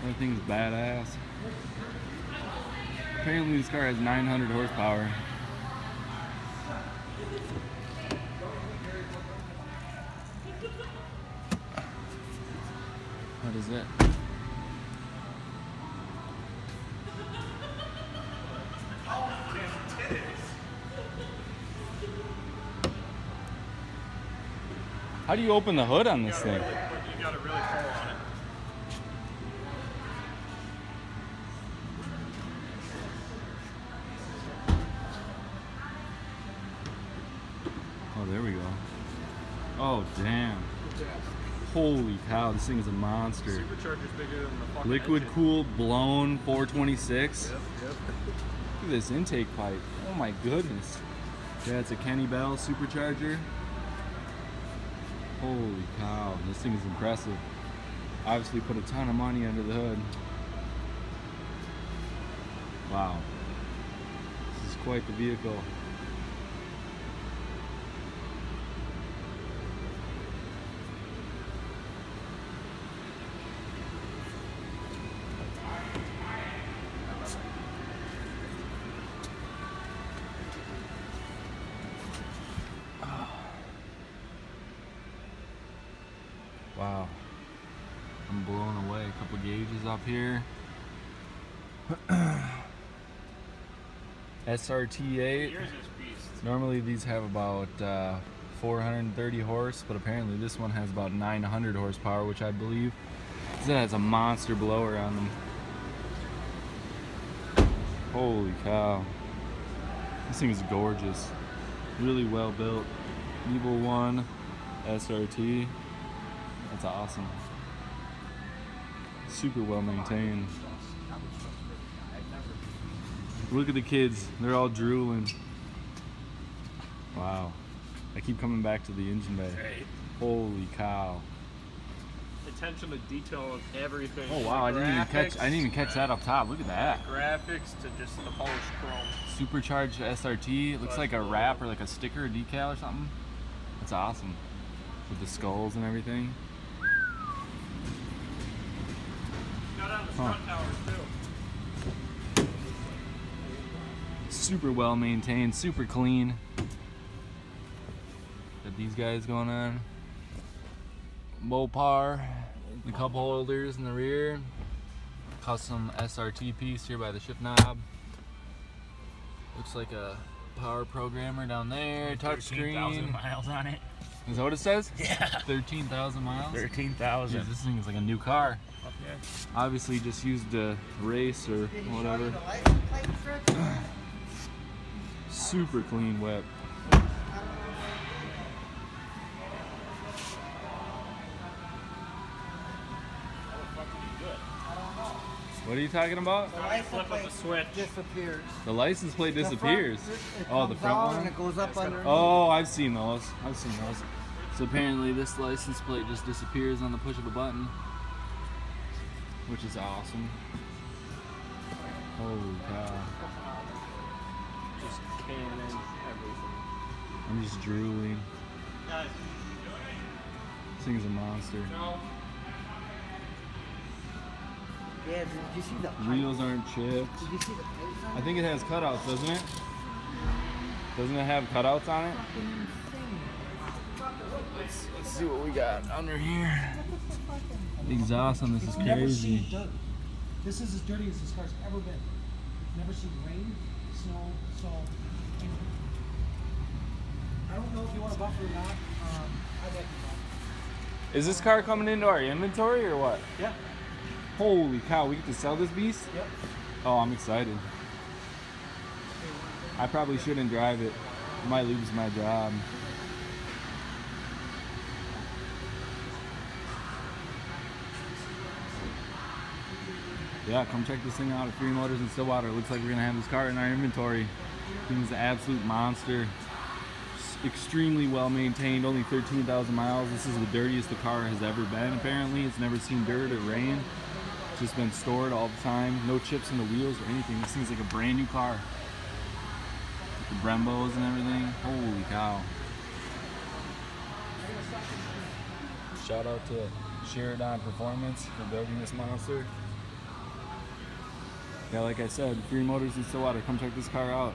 That thing's badass. Apparently this car has 900 horsepower. What is it? How do you open the hood on this thing? You gotta really pull on it. Oh, there we go. Oh, damn. Holy cow, this thing is a monster. Supercharged is bigger than the fucking Liquid engine. cooled blown 426. Yep. Look at this intake pipe. Oh my goodness. Yeah, it's a Kenne Bell supercharger. Holy cow, this thing is impressive. Obviously put a ton of money under the hood. Wow. This is quite the vehicle. Wow, I'm blown away. A couple gauges up here. SRT8. Normally these have about 430 horse, but apparently this one has about 900 horsepower, which I believe it has a monster blower on them. Holy cow. This thing is gorgeous. Really well built. Evil 1 SRT. That's awesome. Super well maintained. Look at the kids. They're all drooling. Wow. I keep coming back to the engine bay. Holy cow. Attention to detail of everything. Oh wow, I didn't even catch that up top. Look at that. Graphics to just the polished chrome. Supercharged SRT. It looks like a wrap or like a sticker or decal or something. That's awesome. With the skulls and everything. Got on the front towers too. Super well maintained, super clean. Got these guys going on. Mopar, the cup holders in the rear. Custom SRT piece here by the shift knob. Looks like a power programmer down there. Touchscreen. 13,000 miles on it. Is that what it says? Yeah. 13,000 miles? 13,000. Jeez, this thing is like a new car. Okay. Obviously just used to race or whatever. Super clean whip. What are you talking about? The license Flip up plate the switch. disappears. The license plate disappears. Oh, the comes front out one? and it goes up underneath. Oh, I've seen those. So apparently this license plate just disappears on the push of a button, which is awesome. Holy cow. Just cannon, everything. I'm just drooling. Guys, This thing's a monster. no. Yeah, did you see the pipe? Wheels aren't chipped. Did you see the pipes on I think it has cutouts, doesn't it? Doesn't it have cutouts on it? Let's see what we got under here. The exhaust on this is You've never seen crazy. dirt. This is as dirty as this car's ever been. You've never seen rain, snow, salt, anything. I don't know if you want a buffer or not. I'd like to. Is this car coming into our inventory or what? Yeah. Holy cow, we get to sell this beast? Yep. Oh, I'm excited. I probably shouldn't drive it. I might lose my job. Yeah, come check this thing out at Free Motors in Stillwater. Looks like we're gonna have this car in our inventory. Thing's an absolute monster. Extremely well maintained, only 13,000 miles. This is the dirtiest the car has ever been, apparently. It's never seen dirt or rain. It's just been stored all the time. No chips in the wheels or anything. This thing's like a brand new car. With the Brembos and everything. Holy cow. Shout out to Sheridan Performance for building this monster. Yeah, like I said, Free Motors in Stillwater. Come check this car out.